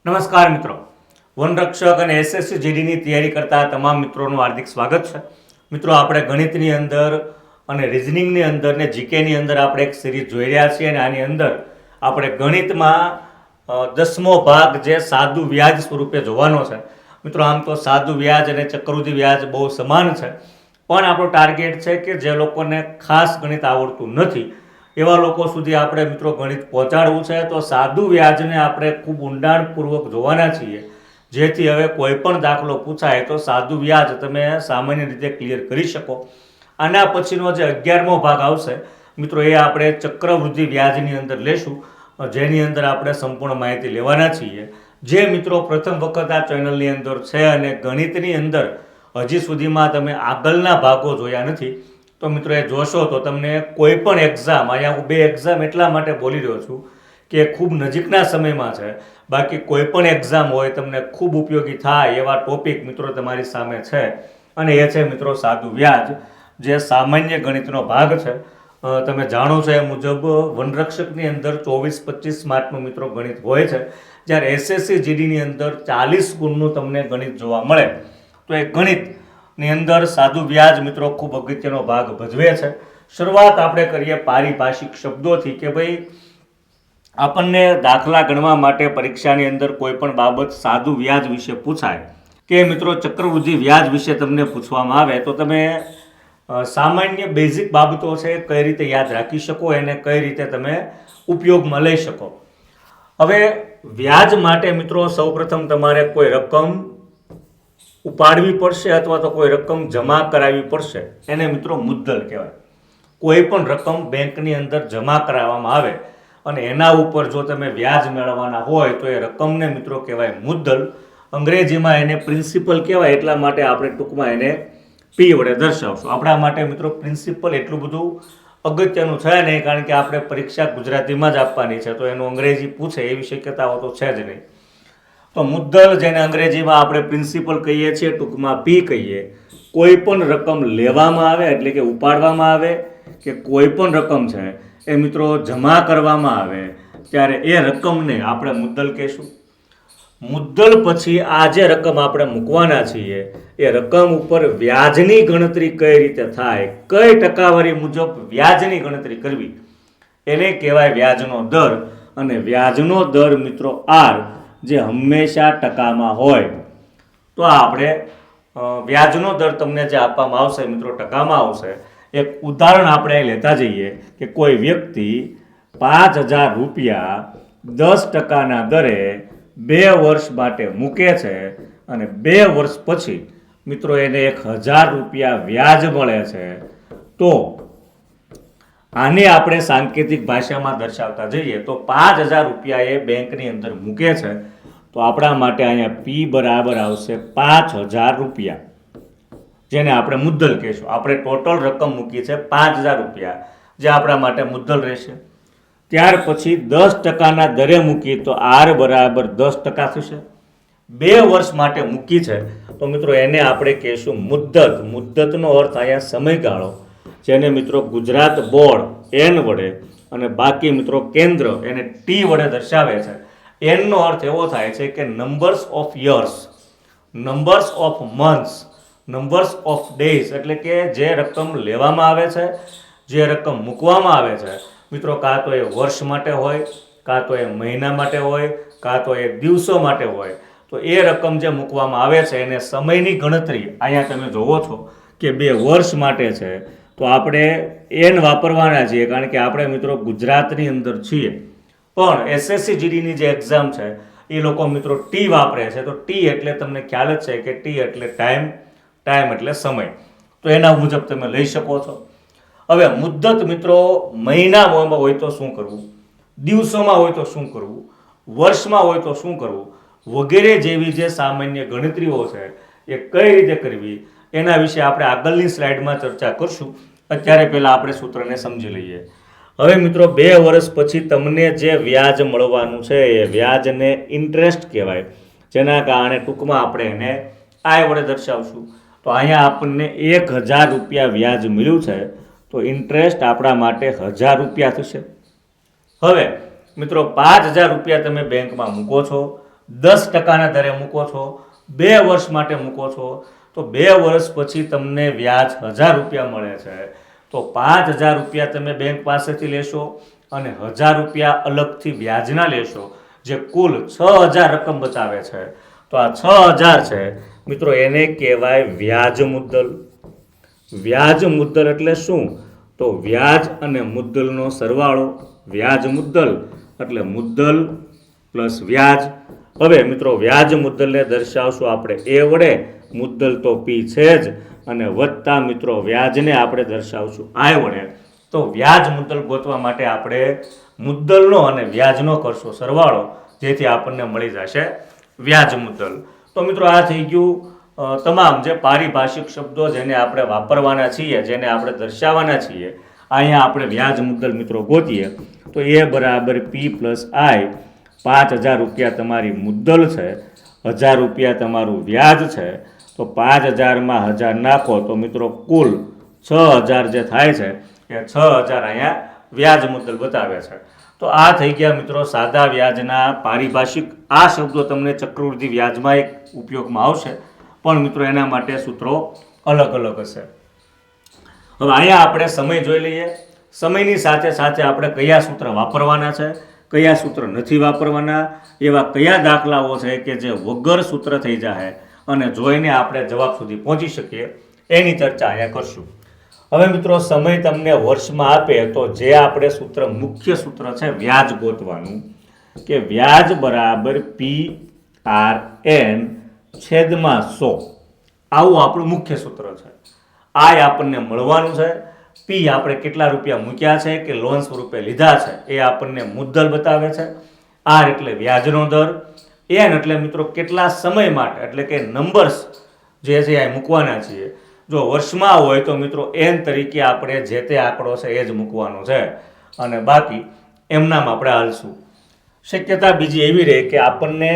નમસ્કાર મિત્રો, વનરક્ષક અને એસએસસી જીડીની તૈયારી કરતા તમામ મિત્રોનું હાર્દિક સ્વાગત છે. મિત્રો, આપણે ગણિતની અંદર અને રિઝનિંગની અંદર ને જીકેની અંદર આપણે એક સિરીઝ જોઈ રહ્યા છીએ અને આની અંદર આપણે ગણિતમાં 10મો ભાગ જે સાદું વ્યાજ સ્વરૂપે જોવાનો છે. મિત્રો, આમ તો સાદું વ્યાજ અને ચક્રવૃદ્ધિ વ્યાજ બહુ સમાન છે, પણ આપણો ટાર્ગેટ છે કે જે લોકોને ખાસ ગણિત આવડતું નથી એવા લોકો સુધી આપણે મિત્રો ગણિત પહોંચાડવું છે. તો સાદું વ્યાજને આપણે ખૂબ ઊંડાણપૂર્વક જોવાના છીએ, જેથી હવે કોઈ પણ દાખલો પૂછાય તો સાદું વ્યાજ તમે સામાન્ય રીતે ક્લિયર કરી શકો. આના પછીનો જે 11મો ભાગ આવશે મિત્રો, એ આપણે ચક્રવૃદ્ધિ વ્યાજની અંદર લેશું, જેની અંદર આપણે સંપૂર્ણ માહિતી લેવાના છીએ. જે મિત્રો પ્રથમ વખત આ ચેનલની અંદર છે અને ગણિતની અંદર હજી સુધીમાં તમે આગળના ભાગો જોયા નથી, તો મિત્રો એ જોશો તો તમને કોઈ પણ એક્ઝામ, અહીંયા હું 2 એક્ઝામ એટલા માટે બોલી રહ્યો છું કે ખૂબ નજીકના સમયમાં છે, બાકી કોઈ પણ એક્ઝામ હોય તમને ખૂબ ઉપયોગી થાય એવા ટોપિક મિત્રો તમારી સામે છે. અને એ છે મિત્રો સાદું વ્યાજ, જે સામાન્ય ગણિતનો ભાગ છે. તમે જાણો છો એ મુજબ વનરક્ષકની અંદર 24-25 માર્કનું મિત્રો ગણિત હોય છે, જ્યારે એસએસસી જીડીની અંદર 40 ગુણનું તમને ગણિત જોવા મળે. તો એ ગણિતની અંદર સાદું વ્યાજ મિત્રો ખૂબ અગત્યનો ભાગ ભજવે છે. શરૂઆત આપણે કરીએ પારિભાષિક શબ્દોથી કે ભાઈ આપણને દાખલા ગણવા માટે પરીક્ષાની અંદર કોઈ પણ બાબત સાદું વ્યાજ વિશે પૂછાય કે મિત્રો ચક્રવૃદ્ધિ વ્યાજ વિશે તમને પૂછવામાં આવે તો તમે સામાન્ય બેઝિક બાબતો છે કઈ રીતે યાદ રાખી શકો, એને કઈ રીતે તમે ઉપયોગમાં લઈ શકો. હવે વ્યાજ માટે મિત્રો સૌપ્રથમ તમારે કોઈ રકમ ઉપાડવી પડશે અથવા તો કોઈ રકમ જમા કરાવવી પડશે, એને મિત્રો મુદ્દલ કહેવાય. કોઈ પણ રકમ બેંકની અંદર જમા કરાવવામાં આવે અને એના ઉપર જો તમે વ્યાજ મેળવવાના હોય તો એ રકમને મિત્રો કહેવાય મુદ્દલ. અંગ્રેજીમાં એને પ્રિન્સિપલ કહેવાય, એટલા માટે આપણે ટૂંકમાં એને પી વડે દર્શાવશું. આપણા માટે મિત્રો પ્રિન્સિપલ એટલું બધું અગત્યનું છે નહીં, કારણ કે આપણે પરીક્ષા ગુજરાતીમાં જ આપવાની છે, તો એનું અંગ્રેજી પૂછે એવી શક્યતાઓ તો છે જ નહીં. તો મુદ્દલ, જેને અંગ્રેજીમાં આપણે પ્રિન્સિપલ કહીએ છીએ, ટૂંકમાં પી કહીએ, કોઈ પણ રકમ લેવામાં આવે એટલે કે ઉપાડવામાં આવે કે કોઈ પણ રકમ છે એ મિત્રો જમા કરવામાં આવે ત્યારે એ રકમને આપણે મુદ્દલ કહીશું. મુદ્દલ પછી આ જે રકમ આપણે મૂકવાના છીએ એ રકમ ઉપર વ્યાજની ગણતરી કઈ રીતે થાય, કઈ ટકાવારી મુજબ વ્યાજની ગણતરી કરવી, એને કહેવાય વ્યાજનો દર. અને વ્યાજનો દર મિત્રો આર, જે હંમેશા ટકામાં હોય. તો આપણે વ્યાજનો દર તમને જે આપવામાં આવશે મિત્રો ટકામાં આવશે. એક ઉદાહરણ આપણે લેતા જઈએ કે કોઈ વ્યક્તિ 5,000 રૂપિયા 10% દરે 2 વર્ષ માટે મૂકે છે અને 2 વર્ષ પછી મિત્રો એને 1,000 રૂપિયા વ્યાજ મળે છે. તો આને આપણે સાંકેતિક ભાષામાં દર્શાવતા જઈએ તો 5,000 રૂપિયા એ બેંકની અંદર મૂકે છે, તો આપણા માટે અહીંયા પી બરાબર આવશે 5,000 રૂપિયા, જેને આપણે મુદ્દલ કહીશું. આપણે ટોટલ રકમ મૂકી છે 5,000 રૂપિયા, જે આપણા માટે મુદ્દલ રહેશે. ત્યાર પછી 10%ના દરે મૂકી તો આર બરાબર 10% થશે. 2 વર્ષ માટે મૂકી છે તો મિત્રો એને આપણે કહીશું મુદ્દત. મુદ્દતનો અર્થ અહીંયા સમયગાળો, જેને મિત્રો ગુજરાત બોર્ડ એન વડે અને બાકી મિત્રો કેન્દ્ર એને ટી વડે દર્શાવે છે. એનનો અર્થ એવો થાય છે કે numbers of years, numbers of months, numbers of days, એટલે કે જે રકમ લેવામાં આવે છે, જે રકમ મૂકવામાં આવે છે મિત્રો, કાં તો એ વર્ષ માટે હોય, કાં તો એ મહિના માટે હોય, કાં તો એ દિવસો માટે હોય. તો એ રકમ જે મૂકવામાં આવે છે એને સમયની ગણતરી અહીંયા તમે જોવો છો કે 2 વર્ષ માટે છે, તો આપણે એન વાપરવાના છીએ, કારણ કે આપણે મિત્રો ગુજરાતની અંદર છીએ. પણ એસએસસી જીડીની જે એક્ઝામ છે એ લોકો મિત્રો ટી વાપરે છે. તો ટી એટલે તમને ખ્યાલ જ છે કે ટી એટલે ટાઈમ, ટાઈમ એટલે સમય. તો એના મુજબ તમે લઈ શકો છો. હવે મુદ્દત મિત્રો મહિનામાં હોય તો શું કરવું, દિવસોમાં હોય તો શું કરવું, વર્ષમાં હોય તો શું કરવું, વગેરે જેવી જે સામાન્ય ગણતરીઓ છે એ કઈ રીતે કરવી, એના વિશે આપણે આગળની સ્લાઇડમાં ચર્ચા કરશું. અત્યારે પહેલાં આપણે સૂત્રને સમજી લઈએ. હવે મિત્રો 2 વર્ષ પછી તમને જે વ્યાજ મળવાનું છે એ વ્યાજને ઇન્ટરેસ્ટ કહેવાય, જેના કારણે ટૂંકમાં આપણે એને આય વડે દર્શાવશું. તો અહીંયા આપણને 1,000 રૂપિયા વ્યાજ મળ્યું છે, તો ઇન્ટરેસ્ટ આપણા માટે 1,000 રૂપિયા થશે. હવે મિત્રો 5,000 રૂપિયા તમે બેંકમાં મૂકો છો, 10%ના દરે મૂકો છો, 2 વર્ષ માટે મૂકો છો, તો 2 વર્ષ પછી તમને વ્યાજ 1000 રૂપિયા મળે છે. તો 5000 રૂપિયા તમે બેંક પાસેથી લેશો અને 1000 રૂપિયા અલગથી વ્યાજના લેશો, જે કુલ 6000 રકમ બતાવે છે. તો આ 6000 છે મિત્રો, એને કહેવાય વ્યાજ મુદ્દલ. વ્યાજ મુદ્દલ એટલે શું? તો વ્યાજ અને મુદ્દલનો સરવાળો. વ્યાજ મુદ્દલ એટલે મુદ્દલ પ્લસ વ્યાજ. હવે મિત્રો વ્યાજ મુદ્દલને દર્શાવશું આપણે એ વડે, મુદ્દલ તો પી છે જ, અને વત્તા મિત્રો વ્યાજને આપણે દર્શાવશું આય વડે. તો વ્યાજ મુદ્દલ ગોતવા માટે આપણે મુદ્દલનો અને વ્યાજનો કરશો સરવાળો, જેથી આપણને મળી જશે વ્યાજ મુદ્દલ. તો મિત્રો આ થઈ ગયું તમામ જે પારિભાષિક શબ્દો જેને આપણે વાપરવાના છીએ, જેને આપણે દર્શાવવાના છીએ. અહીંયા આપણે વ્યાજ મુદ્દલ મિત્રો ગોતીએ તો એ બરાબર પી પ્લસ આઈ. 5000 રૂપિયા તમારી મુદ્દલ છે, 1000 રૂપિયા તમારું વ્યાજ છે. તો 5000માં 1000 નાખો તો મિત્રો કુલ 6000 જે થાય છે એ 6000 અહીંયા વ્યાજ મુદ્દલ બતાવે છે. તો આ થઈ ગયા મિત્રો સાદા વ્યાજના પારિભાષિક. આ શબ્દો તમને ચક્રવૃદ્ધિ વ્યાજમાં એક ઉપયોગમાં આવશે, પણ મિત્રો એના માટે સૂત્રો અલગ અલગ હશે. હવે અહીંયા આપણે સમય જોઈ લઈએ. સમયની સાથે સાથે આપણે કયા સૂત્ર વાપરવાના છે, કયા સૂત્ર નથી વાપરવાના, એવા કયા દાખલાઓ છે કે જે વગર સૂત્ર થઈ જાય અને જોઈને આપણે જવાબ સુધી પહોંચી શકીએ, એની ચર્ચા અહીંયા કરશું. હવે મિત્રો સમય તમને વર્ષમાં આપે તો જે આપણે સૂત્ર, મુખ્ય સૂત્ર છે વ્યાજ ગોતવાનું, કે વ્યાજ બરાબર પી આર એન છેદમાં 100. આવું આપણું મુખ્ય સૂત્ર છે. આ આપણને મળવાનું છે. પી આપણે કેટલા રૂપિયા મૂક્યા છે કે લોન સ્વરૂપે લીધા છે એ આપણને મુદ્દલ બતાવે છે. આર એટલે વ્યાજનો દર. એન એટલે મિત્રો કેટલા સમય માટે, એટલે કે નંબર્સ જે છે એ મૂકવાના છીએ. જો વર્ષમાં હોય તો મિત્રો એન તરીકે આપણે જે તે આંકડો છે એ જ મૂકવાનો છે, અને બાકી એમનામ આપણે હાલશું. શક્યતા બીજી એવી રહે કે આપણને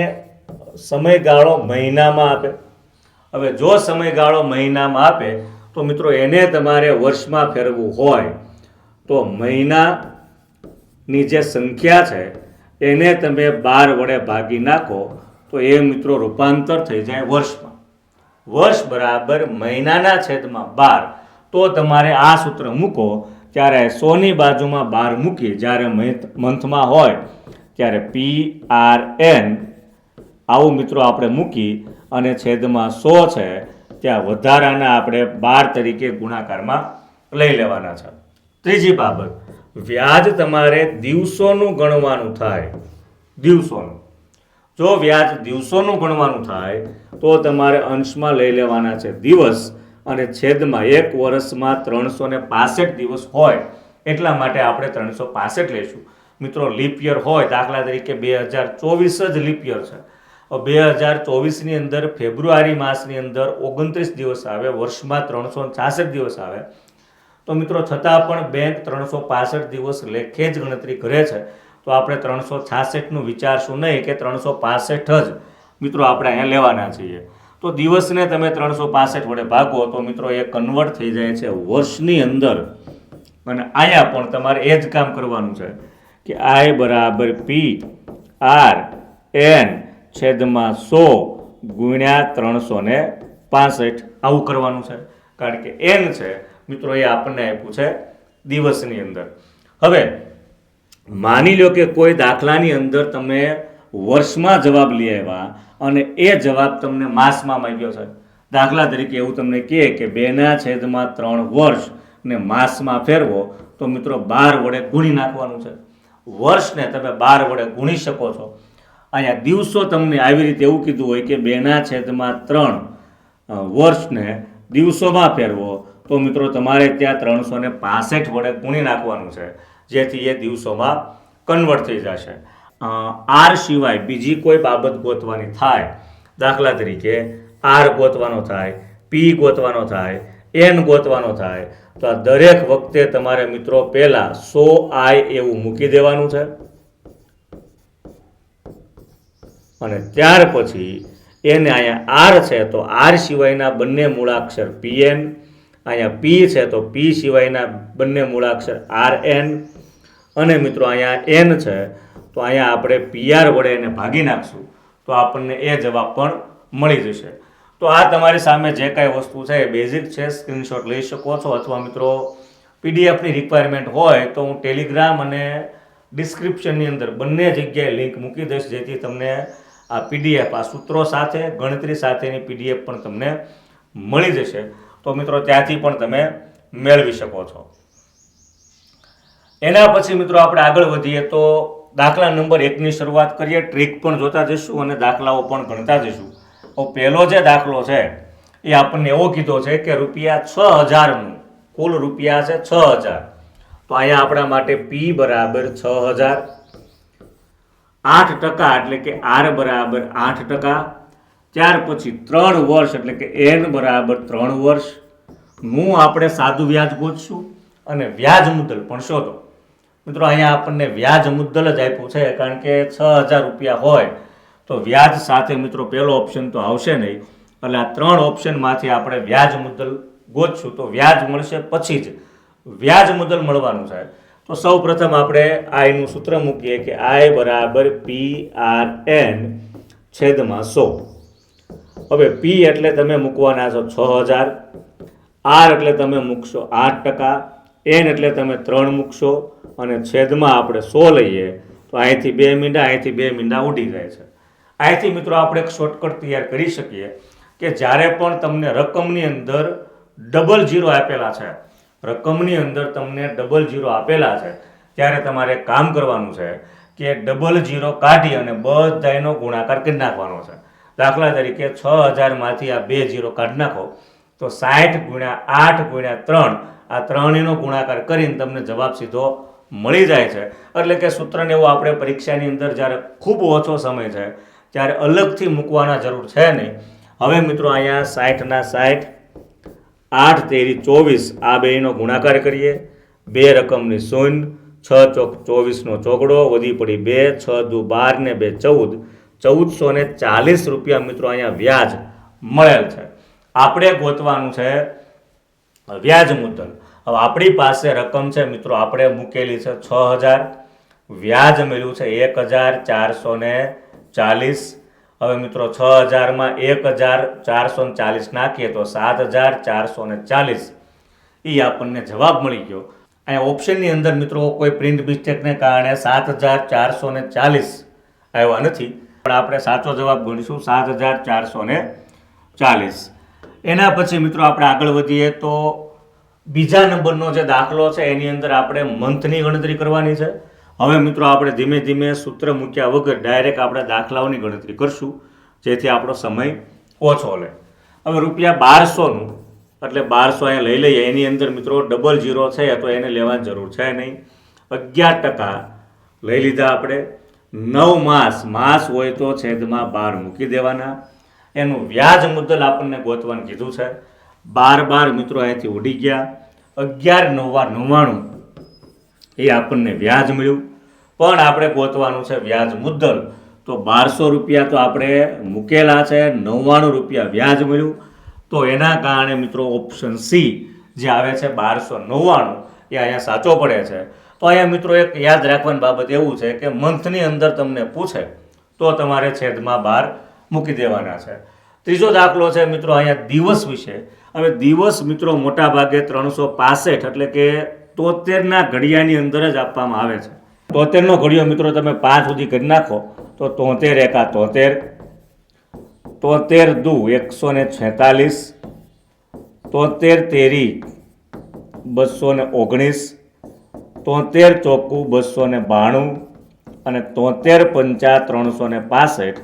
સમયગાળો મહિનામાં આપે. હવે જો સમયગાળો મહિનામાં આપે તો મિત્રો એને તમારે વર્ષમાં ફેરવવું હોય તો મહિનાની જે સંખ્યા છે એને તમે 12 વડે ભાગી નાખો તો એ મિત્રો રૂપાંતર થઈ જાય વર્ષમાં. વર્ષ બરાબર મહિનાના છેદમાં 12. તો તમારે આ સૂત્ર મૂકો ત્યારે 100ની બાજુમાં 12 મૂકી, જ્યારે મંથમાં હોય ત્યારે પી આર એન આવું મિત્રો આપણે મૂકી અને છેદમાં 100 છે ત્યાં વધારાના આપણે 12 તરીકે ગુણાકારમાં લઈ લેવાના છે. ત્રીજી બાબત, વ્યાજ તમારે દિવસોનું ગણવાનું થાય. દિવસોનું. જો વ્યાજ દિવસોનું ગણવાનું થાય તો તમારે અંશમાં લઈ લેવાના છે દિવસ, અને છેદમાં 1 વર્ષમાં 365 દિવસ હોય એટલા માટે આપણે 365 લઈશું. મિત્રો લીપ યર હોય, દાખલા તરીકે 2024 જ લીપ યર છે. 2024ની અંદર ફેબ્રુઆરી માસની અંદર 29 દિવસ આવે, વર્ષમાં 366 દિવસ આવે. તો મિત્રો છતાં પણ બેંક 365 દિવસ લેખે જ ગણતરી કરે છે. તો આપણે 366નું વિચારશું નહીં કે 365 જ મિત્રો આપણે અહીંયા લેવાના છીએ. તો દિવસને તમે 365 વડે ભાગો તો મિત્રો એ કન્વર્ટ થઈ જાય છે વર્ષની અંદર. અને અહીંયા પણ તમારે એ જ કામ કરવાનું છે કે આઈ બરાબર પી આર એન છેદમાં 100 ગુણ્યા 365 આવું કરવાનું છે, કારણ કે એન છે મિત્રો એ આપણને આપ્યું છે દિવસની અંદર. હવે માની લો કે કોઈ દાખલાની અંદર તમે વર્ષમાં જવાબ લઈ આવ્યા અને એ જવાબ તમને માસમાં માંગ્યો છે. દાખલા તરીકે એવું તમને કહે કે 2/3 વર્ષ ને માસમાં ફેરવો તો મિત્રો 12 વડે ગુણી નાખવાનું છે. વર્ષને તમે 12 વડે ગુણી શકો છો. અહીંયા દિવસો તમને આવી રીતે એવું કીધું હોય કે 2/3 વર્ષને દિવસોમાં ફેરવો તો મિત્રો તમારે ત્યાં 365 વડે ગુણી નાખવાનું છે, જેથી એ દિવસોમાં કન્વર્ટ થઈ જશે. આર સિવાય બીજી કોઈ બાબત ગોતવાની થાય, દાખલા તરીકે આર ગોતવાનો થાય, પી ગોતવાનો થાય, એન ગોતવાનો થાય, તો આ દરેક વખતે તમારે મિત્રો પહેલા 100i એવું મૂકી દેવાનું છે, અને ત્યાર પછી એને અહીંયા આર છે તો આર સિવાયના બંને મૂળાક્ષર પીએન, અહીંયા પી છે તો પી સિવાયના બંને મૂળાક્ષર આર એન, અને મિત્રો અહીંયા એન છે તો અહીંયા આપણે પીઆર વડે એને ભાગી નાખશું તો આપણને એ જવાબ પણ મળી જશે. તો આ તમારી સામે જે કાંઈ વસ્તુ છે એ બેઝિક છે, સ્ક્રીનશોટ લઈ શકો છો, અથવા મિત્રો પીડીએફની રિક્વાયરમેન્ટ હોય તો હું ટેલિગ્રામ અને ડિસ્ક્રિપ્શનની અંદર બંને જગ્યાએ લિંક મૂકી દઈશ, જેથી તમને આ પીડીએફ, આ સૂત્રો સાથે ગણતરી સાથેની પીડીએફ પણ તમને મળી જશે. તો મિત્રો ત્યાંથી પણ તમે મેળવી શકો છો. એના પછી મિત્રો આપણે આગળ વધીએ તો દાખલા નંબર 1ની શરૂઆત કરીએ. ટ્રીક પણ જોતા જઈશું અને દાખલાઓ પણ ગણતા જઈશું. તો પહેલો જે દાખલો છે એ આપણને એવો કીધો છે કે ₹6000નું કુલ રૂપિયા છે 6000. તો અહીંયા આપણા માટે P બરાબર 6000, 8% એટલે કે R બરાબર 8%, ત્યાર પછી 3 વર્ષ એટલે કે N બરાબર 3 વર્ષનું આપણે સાદું વ્યાજ ગોતશું અને વ્યાજ મુદ્દલ પણ શોધો. મિત્રો અહીંયા આપણને વ્યાજ મુદ્દલ જ આપ્યું છે, કારણ કે 6000 રૂપિયા હોય તો વ્યાજ સાથે મિત્રો પહેલો ઓપ્શન તો આવશે નહીં, એટલે આ 3 ઓપ્શનમાંથી આપણે વ્યાજ મુદ્દલ ગોતશું. તો વ્યાજ મળશે પછી જ વ્યાજ મુદ્દલ મળવાનું છે. તો સૌ પ્રથમ આપણે આઈનું સૂત્ર મૂકીએ કે I બરાબર PRN છેદમાં 100. હવે P એટલે તમે મૂકવાના છો 6000, R એટલે તમે મૂકશો 8%, N એટલે તમે 3 મૂકશો અને છેદમાં આપણે 100 લઈએ તો અહીંથી 2 મીંડા, અહીંથી 2 મીંડા ઉડી જાય છે. અહીંથી મિત્રો આપણે એક શોર્ટકટ તૈયાર કરી શકીએ કે જ્યારે પણ તમને રકમની અંદર ડબલ ઝીરો આપેલા છે, રકમની અંદર તમને ડબલ ઝીરો આપેલા છે, ત્યારે તમારે કામ કરવાનું છે કે ડબલ ઝીરો કાઢી અને બધાનો ગુણાકાર કરી નાખવાનો છે. દાખલા તરીકે 6000માંથી આ 2 ઝીરો કાઢી નાખો તો 60 × 8 × 3, આ 3નો ગુણાકાર કરીને તમને જવાબ સીધો મળી જાય છે. એટલે કે સૂત્રને એવું આપણે પરીક્ષાની અંદર જ્યારે ખૂબ ઓછો સમય છે ત્યારે અલગથી મૂકવાના જરૂર છે નહીં. હવે મિત્રો અહીંયા 60 ના 60, 8 તેરી 24, આ બેનો ગુણાકાર કરીએ. 2 રકમની 0, 6 ચોક 24નો ચોગડો, વધી પડી 2, 6 દુ 12 ને 2 14, 1440 રૂપિયા મિત્રો અહીંયા વ્યાજ મળેલ છે. આપણે ગોતવાનું છે વ્યાજ મુદ્દલ. હવે આપણી પાસે રકમ છે મિત્રો આપણે મૂકેલી છે 6000, વ્યાજ મળ્યું છે 1440. હવે મિત્રો 6000માં 1440 નાખીએ તો 7440, એ આપણને જવાબ મળી ગયો. અહીંયા ઓપ્શનની અંદર મિત્રો કોઈ પ્રિન્ટ મિસ્ટેકને કારણે 7440 આવ્યા નથી, પણ આપણે સાચો જવાબ ગણીશું 7440. એના પછી મિત્રો આપણે આગળ વધીએ તો બીજા નંબરનો જે દાખલો છે એની અંદર આપણે મંથની ગણતરી કરવાની છે. હવે મિત્રો આપણે ધીમે ધીમે સૂત્ર મૂક્યા વગર ડાયરેક્ટ આપણે દાખલાઓની ગણતરી કરશું, જેથી આપણો સમય ઓછો લે. હવે ₹1200નું એટલે 1200 અહીંયા લઈ લઈએ. એની અંદર મિત્રો ડબલ ઝીરો છે તો એને લેવાની જરૂર છે નહીં. 11% લઈ લીધા આપણે. 9 માસ હોય તો છેદમાં 12 મૂકી દેવાના. એનું વ્યાજ મુદ્દલ આપણને ગોતવાનું કીધું છે. 12 મિત્રો અહીંથી ઉડી ગયા. 11 9 99, એ આપણને વ્યાજ મળ્યું, પણ આપણે ગોતવાનું છે વ્યાજ મુદ્દલ. તો 1200 રૂપિયા તો આપણે મૂકેલા છે, 99 રૂપિયા વ્યાજ મળ્યું. તો એના કારણે મિત્રો ઓપ્શન સી જે આવે છે 1299, એ અહીંયા સાચો પડે છે. તો અહીંયા મિત્રો એક યાદ રાખવાની બાબત એવું છે કે મંથની અંદર તમને પૂછે તો તમારે છેદમાં 12 મૂકી દેવાના છે. ત્રીજો દાખલો છે મિત્રો અહીંયા દિવસ વિશે. હવે દિવસ મિત્રો મોટા ભાગે 365 એટલે કે 73ના ઘડિયાની અંદર જ આપવામાં આવે છે. 73નો ઘડિયો મિત્રો તમે 5 સુધી કરી નાખો તો 73 એકા 73, 73 દુ 146, 73 તેરી 219, 73 ચોખ્ખું 292 અને 73 પંચા 365.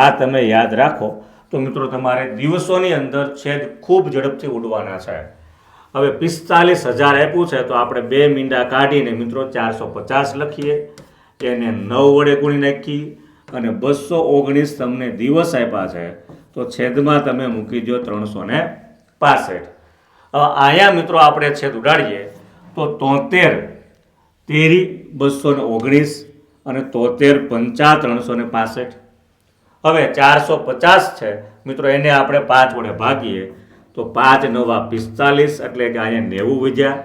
આ તમે યાદ રાખો તો મિત્રો તમારે દિવસોની અંદર છેદ ખૂબ ઝડપથી ઉડવાના છે. હવે 45000 આપ્યું છે તો આપણે 2 મીંડા કાઢીને મિત્રો 450 લખીએ, એને 9 વડે ગુણી નાખી અને 219 તમને દિવસ આપ્યા છે તો છેદમાં તમે મૂકી દો 365. હવે અહીંયા મિત્રો આપણે છેદ ઉડાડીએ તો 73 તેરી 219 અને 73 પંચા 365. હવે 450 છે મિત્રો, એને આપણે 5 વડે ભાગીએ તો 5 9 45 એટલે કે અહીંયા 90 વધ્યા.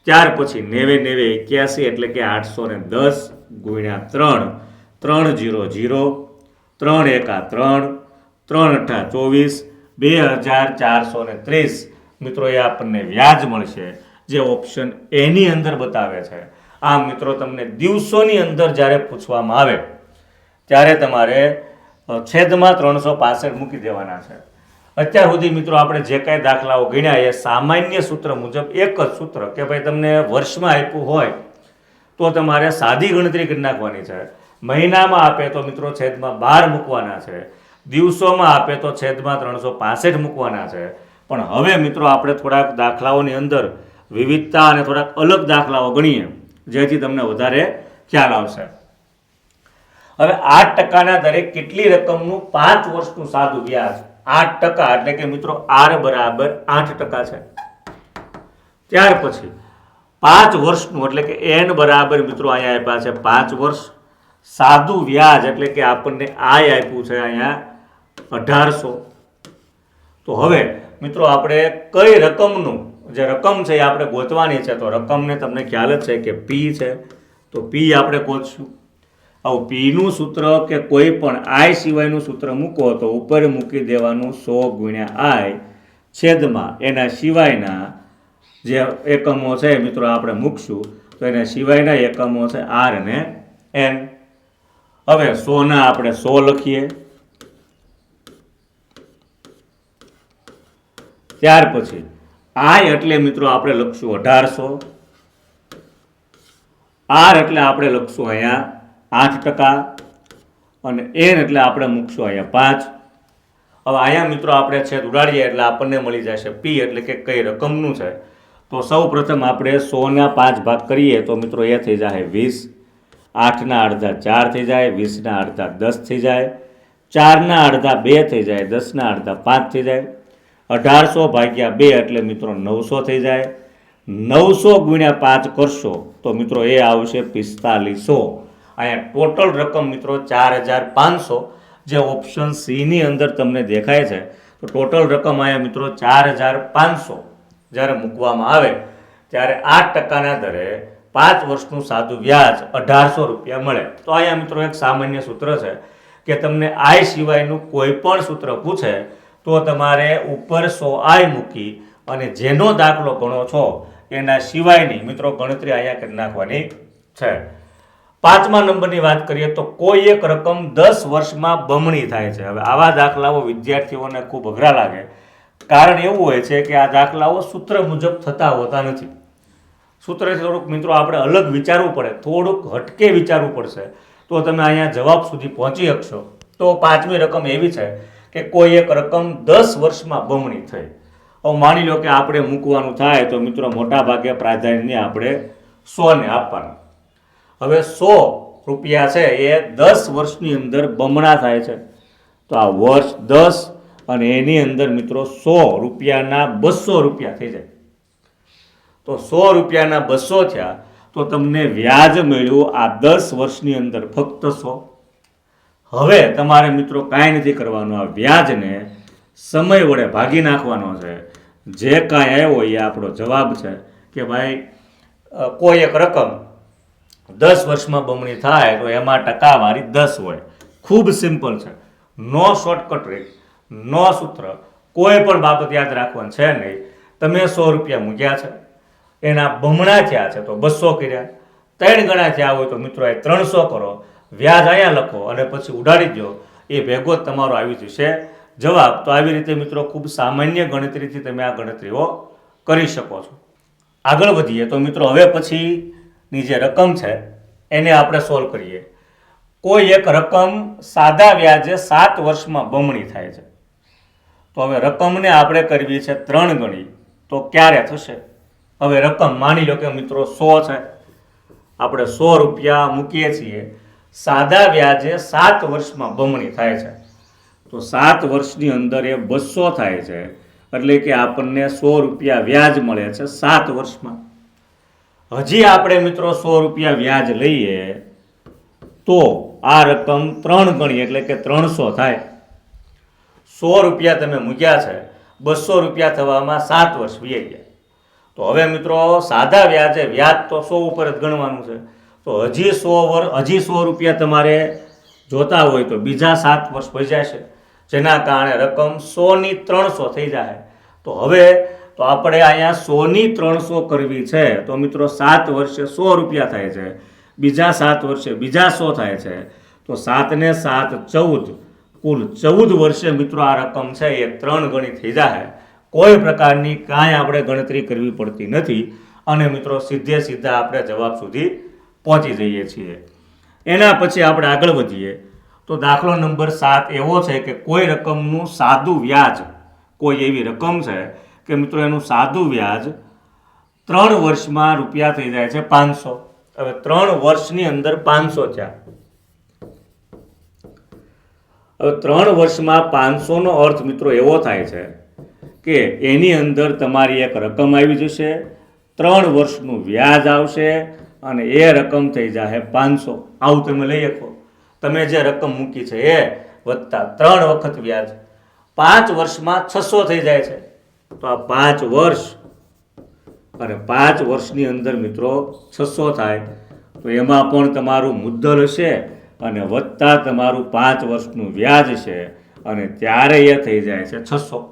ત્યાર પછી 90 81 એટલે કે 810 ગુણ્યા 3, 300, 3 એકા 3, 3 અઠા 24, 2430 મિત્રો એ આપણને વ્યાજ મળશે, જે ઓપ્શન એની અંદર બતાવે છે. આમ મિત્રો તમને દિવસોની અંદર જ્યારે પૂછવામાં આવે ત્યારે તમારે છેદમાં 365 મૂકી દેવાના છે. અત્યાર સુધી મિત્રો આપણે જે કાંઈ દાખલાઓ ગણ્યા એ સામાન્ય સૂત્ર મુજબ એક જ સૂત્ર કે ભાઈ તમને વર્ષમાં આપ્યું હોય તો તમારે સાદી ગણતરી કરી નાખવાની છે. મહિનામાં આપે તો મિત્રો છેદમાં 12 મૂકવાના છે, દિવસોમાં આપે તો છેદમાં 365 મૂકવાના છે. પણ હવે મિત્રો આપણે થોડાક દાખલાઓની અંદર વિવિધતા અને થોડાક અલગ દાખલાઓ ગણીએ જેથી તમને વધારે ખ્યાલ આવશે. હવે 8% દરે કેટલી રકમનું 5 વર્ષનું સાદું વ્યાજ? 8% એટલે કે મિત્રો R બરાબર 8% છે. ત્યાર પછી 5 વર્ષનું એટલે કે N બરાબર મિત્રો અહીંયા આપ્યા છે 5 વર્ષ. સાદું વ્યાજ એટલે કે આપણને આય આપ્યું છે અહીંયા 1800. તો હવે મિત્રો આપણે કઈ રકમનું જે રકમ છે એ આપણે ગોતવાની છે. તો રકમને તમને ખ્યાલ જ છે કે P છે, તો P આપણે ગોતશું. આવું P નું સૂત્ર કે કોઈ પણ I સિવાયનું સૂત્ર મૂકો તો ઉપર મૂકી દેવાનું 100 ગુણ્યા I છેદમાં એના સિવાયના જે એકમો છે મિત્રો આપણે મૂકશું. તો એના સિવાયના એકમો છે R અને N. હવે 100 ના આપણે 100 લખીએ. ત્યાર પછી I એટલે મિત્રો આપણે લખશું 1800, R એટલે આપણે લખશું અહીંયા 8% અને N એટલે આપણે મૂકશું અહીંયા 5. હવે અહીંયા મિત્રો આપણે છેદ ઉડાડીએ એટલે આપણને મળી જશે P એટલે કે કઈ રકમનું છે. તો સૌ પ્રથમ આપણે 100 ના 5 ભાગ કરીએ તો મિત્રો એ થઈ જાય 20, 8 ના અડધા 4 થઈ જાય, 20 ના અડધા 10 થઈ જાય, 4 ના અડધા 2 થઈ જાય, 10 ના અડધા 5 થઈ જાય, 1800 ભાગ્યા 2 એટલે મિત્રો 900 થઈ જાય. 900 ગુણ્યા 5 કરશો તો મિત્રો એ આવશે 4500. અહીંયા ટોટલ રકમ મિત્રો 4500 જે ઓપ્શન સી ની અંદર તમને દેખાય છે. તો ટોટલ રકમ અહીંયા મિત્રો 4500 જ્યારે મૂકવામાં આવે ત્યારે 8%ના દરે 5 વર્ષનું સાદું વ્યાજ 1800 રૂપિયા મળે. તો અહીંયા મિત્રો એક સામાન્ય સૂત્ર છે કે તમને I સિવાયનું કોઈ પણ સૂત્ર પૂછે તો તમારે ઉપર 100I મૂકી અને જેનો દાખલો ગણો છો એના સિવાયની મિત્રો ગણતરી અહીંયા કરી નાખવાની છે. 5મા નંબરની વાત કરીએ તો કોઈ એક રકમ 10 વર્ષમાં બમણી થાય છે. હવે આવા દાખલાઓ વિદ્યાર્થીઓને ખૂબ અઘરા લાગે, કારણ એવું હોય છે કે આ દાખલાઓ સૂત્ર મુજબ થતા હોતા નથી. સૂત્રથી થોડુંક મિત્રો આપણે અલગ વિચારવું પડે, થોડુંક હટકે વિચારવું પડશે તો તમે અહીંયા જવાબ સુધી પહોંચી શકશો. તો 5મી રકમ એવી છે કે કોઈ એક રકમ 10 વર્ષમાં બમણી થઈ. હવે માની લો કે આપણે મૂકવાનું થાય તો મિત્રો મોટા ભાગે પ્રાધાન્ય આપણે 100 ને આપવાનું. હવે 100 રૂપિયા છે એ 10 વર્ષની અંદર બમણા થાય છે. તો આ વર્ષ 10 અને એની અંદર મિત્રો 100 રૂપિયાના 200 રૂપિયા થઈ જાય. તો 100 રૂપિયાના 200 થયા તો તમને વ્યાજ મળ્યું આ 10 વર્ષની અંદર ફક્ત 100. હવે તમારે મિત્રો કાંઈ નથી કરવાનું, આ વ્યાજને સમય વડે ભાગી નાખવાનો છે. જે કાંઈ આવ્યો એ આપણો જવાબ છે કે ભાઈ કોઈ એક રકમ 10 વર્ષમાં બમણી થાય તો એમાં ટકાવારી 10 હોય. ખૂબ સિમ્પલ છે, નો શોર્ટકટ રીત, નો સૂત્ર, કોઈ પણ બાબત યાદ રાખવાની છે નહીં. તમે 100 રૂપિયા મૂક્યા છે, એના બમણા થયા છે તો 200 કર્યા, 3 ગણા થયા હોય તો મિત્રો એ 300 કરો, વ્યાજ અહીંયા લખો અને પછી ઉડાડી દો, એ ભેગો જ તમારો આવી જશે જવાબ. તો આવી રીતે મિત્રો ખૂબ સામાન્ય ગણતરીથી તમે આ ગણતરીઓ કરી શકો છો. આગળ વધીએ તો મિત્રો હવે પછીની જે રકમ છે એને આપણે સોલ્વ કરીએ. કોઈ એક રકમ સાદા વ્યાજે 7 વર્ષમાં બમણી થાય છે. તો હવે રકમને આપણે કરવી છે 3 ગણી, તો ક્યારે થશે? હવે રકમ માની લો કે મિત્રો 100 છે, આપણે 100 રૂપિયા મૂકીએ છીએ, સાદા વ્યાજે 7 વર્ષમાં બમણી થાય છે. તો 7 વર્ષની અંદર એ 200 થાય છે, એટલે કે આપણને 100 રૂપિયા વ્યાજ મળે છે 7 વર્ષમાં. હજી આપણે મિત્રો 100 રૂપિયા વ્યાજ લઈએ તો આ રકમ 3 ગણી એટલે કે 300 થાય. 100 રૂપિયા તમે મૂક્યા છે, 200 રૂપિયા થવામાં 7 વર્ષ વી ગયા. તો હવે મિત્રો સાદા વ્યાજ તો 100 ઉપર જ ગણવાનું છે. તો હજી 100 રૂપિયા તમારે જોતા હોય તો બીજા 7 વર્ષ વહી જશે, જેના કારણે રકમ 100/300 થઈ જાય. તો હવે તો આપણે અહીંયા 100/300 કરવી છે, તો મિત્રો 7 વર્ષે 100 રૂપિયા થાય છે, બીજા 7 વર્ષે બીજા 100 થાય છે, તો 7 ને 7 14, કુલ 14 વર્ષે મિત્રો આ રકમ છે એ 3 ગણી થઈ જાય. કોઈ પ્રકારની કાંઈ આપણે ગણતરી કરવી પડતી નથી અને મિત્રો સીધે સીધા આપણે જવાબ સુધી પહોંચી જઈએ છીએ. એના પછી આપણે આગળ વધીએ તો દાખલો નંબર 7 એવો છે કે કોઈ રકમનું સાદું વ્યાજ, કોઈ એવી રકમ છે કે મિત્રો એનું સાદું વ્યાજ 3 વર્ષમાં રૂપિયા થઈ જાય છે 500. હવે 3 વર્ષની અંદર 500 થયા. હવે 3 વર્ષમાં 500નો અર્થ મિત્રો એવો થાય છે કે એની અંદર તમારી એક રકમ આવી જશે, 3 વર્ષનું વ્યાજ આવશે અને એ રકમ થઈ જાય 500. આવું તમે લઈ શકો. તમે જે રકમ મૂકી છે એ વત્તા 3 વખત વ્યાજ, 5 વર્ષમાં 600 થઈ જાય છે. તો આ 5 વર્ષ અને 5 વર્ષની અંદર મિત્રો 600 થાય, તો એમાં પણ તમારું મુદ્દલ હશે અને વત્તા તમારું 5 વર્ષનું વ્યાજ છે અને ત્યારે એ થઈ જાય છે 600.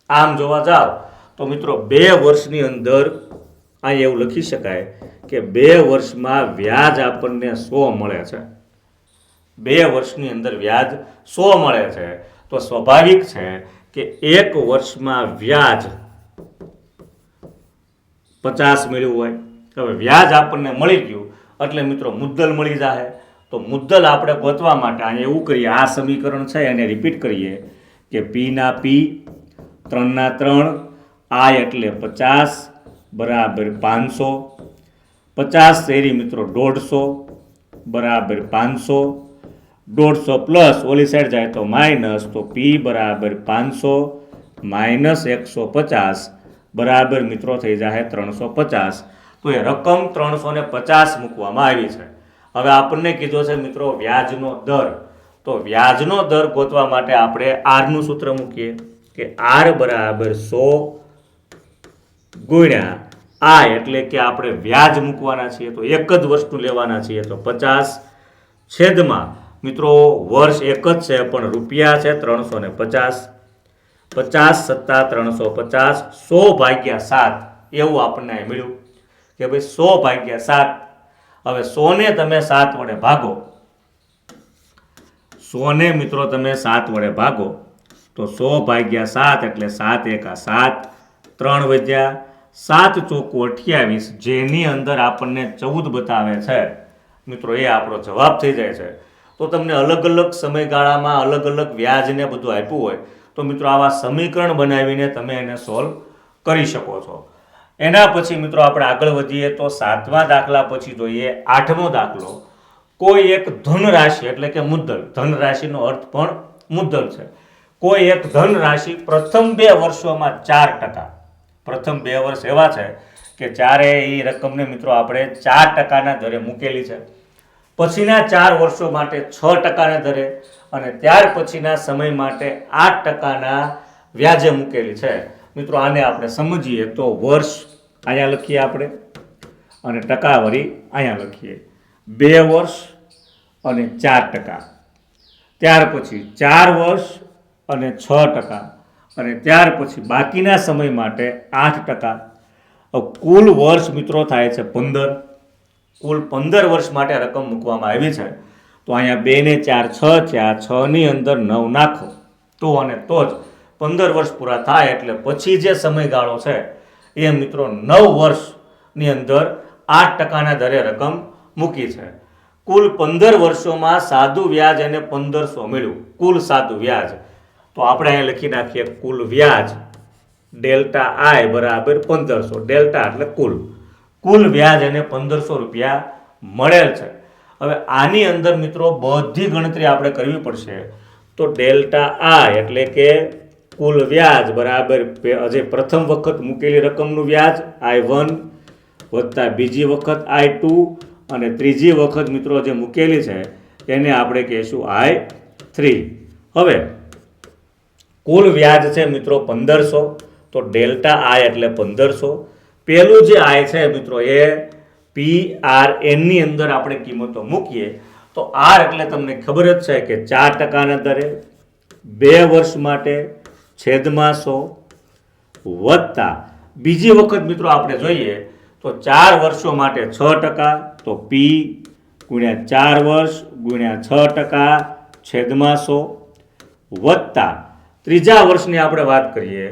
આમ જોવા જાવ તો મિત્રો 2 વર્ષની અંદર આ એવું લખી શકાય કે 2 વર્ષમાં વ્યાજ આપણને 100 મળે છે. 2 વર્ષની અંદર વ્યાજ 100 મળે છે, તો સ્વાભાવિક છે કે 1 વર્ષમાં વ્યાજ 50 મળ્યું હોય. હવે વ્યાજ આપણને મળી ગયું એટલે મિત્રો મુદ્દલ મળી જાય. તો મુદ્દલ આપણે ગોતવા માટે અહીંયા એવું કરીએ, આ સમીકરણ છે એને રિપીટ કરીએ કે પી ના પી 3 ના 3 આય એટલે 50 બરાબર 500, 50 શેરી મિત્રો 150 બરાબર 500, 150 પ્લસ ઓલી સાઈડ જાય તો માઇનસ, તો પી બરાબર 500 માઇનસ 150 બરાબર મિત્રો થઈ જાય 350. તો એ રકમ 350 મૂકવામાં આવી છે. હવે આપણને કીધો છે મિત્રો વ્યાજનો દર, તો વ્યાજનો દર ગોતવા માટે આપણે આરનું સૂત્ર મૂકીએ કે આર બરાબર 100 ગુણ્યા આ, એટલે કે આપણે વ્યાજ મૂકવાના છીએ તો એક જ વસ્તુ લેવાના છીએ, તો 50 છેદમાં મિત્રો વર્ષ એક જ છે પણ રૂપિયા છે 350, 50 સત્તા 350, 100/7 એવું આપણને મળ્યું કે ભાઈ 100/7. હવે 100 ને તમે 7 વડે ભાગો, 100 ને મિત્રો તમે 7 વડે ભાગો તો 100/7 એટલે 7 એકા 7, 3 વધ્યા, 7 ચોકુ 28, જેની અંદર આપણને 14 બતાવે છે મિત્રો, એ આપણો જવાબ થઈ જાય છે. તો તમને અલગ અલગ સમયગાળામાં અલગ અલગ વ્યાજને બધું આપ્યું હોય તો મિત્રો આવા સમીકરણ બનાવીને તમે એને સોલ્વ કરી શકો છો. એના પછી મિત્રો આપણે આગળ વધીએ તો 7મા દાખલા પછી જોઈએ 8મો દાખલો. કોઈ એક ધન રાશિ એટલે કે મુદ્દલ, ધન રાશિનો અર્થ પણ મુદ્દલ છે. કોઈ એક ધન રાશિ પ્રથમ 2 વર્ષોમાં 4%, પ્રથમ 2 વર્ષ એવા છે કે જ્યારે એ રકમને મિત્રો આપણે 4%ના દરે મૂકેલી છે, પછીના 4 વર્ષો માટે 6%ના દરે અને ત્યાર પછીના સમય માટે 8%ના વ્યાજે મૂકેલી છે. મિત્રો આને આપણે સમજીએ તો વર્ષ અહીંયા લખીએ આપણે અને ટકાવારી અહીંયા લખીએ. 2 વર્ષ અને 4%, ત્યાર પછી 4 વર્ષ અને 6% અને ત્યાર પછી બાકીના સમય માટે 8%. કુલ વર્ષ મિત્રો થાય છે 15. કુલ 15 વર્ષ માટે રકમ મૂકવામાં આવી છે. તો અહીંયા 2 ને 4 6 થયા, 6 ની અંદર 9 નાખો તો અને તો જ 15 વર્ષ પૂરા થાય. એટલે પછી જે સમયગાળો છે એ મિત્રો 9 વર્ષની અંદર 8%ના દરે રકમ મૂકી છે. કુલ 15 વર્ષોમાં સાદું વ્યાજ અને 1500 મળ્યું, કુલ સાદું વ્યાજ. તો આપણે અહીં લખી નાખીએ કુલ વ્યાજ ડેલ્ટા આઈ બરાબર 1500, ડેલ્ટા એટલે કુલ વ્યાજ અને 1500 રૂપિયા મળેલ છે. હવે આની અંદર મિત્રો બધી ગણતરી આપણે કરવી પડશે. તો ડેલ્ટા આઈ એટલે કે કુલ વ્યાજ બરાબર જે પ્રથમ વખત મૂકેલી રકમનું વ્યાજ I1 વત્તા બીજી વખત I2 અને ત્રીજી વખત મિત્રો જે મૂકેલી છે એને આપણે કહીશું I3. હવે કુલ વ્યાજ છે મિત્રો 1500, તો ડેલ્ટા આઈ એટલે 1500. પેલું જે આય છે મિત્રો એ PRN ની અંદર આપણે કિંમતો મૂકીએ તો આર એટલે તમને ખબર જ છે કે 4% દરે 2 વર્ષ માટે છેદમાં 100 વત્તા બીજી વખત મિત્રો આપણે જોઈએ તો 4 વર્ષો માટે 6%, તો પી ગુણ્યા 4 વર્ષ ગુણ્યા 6% છેદમાં 100 વત્તા ત્રીજા વર્ષની આપણે વાત કરીએ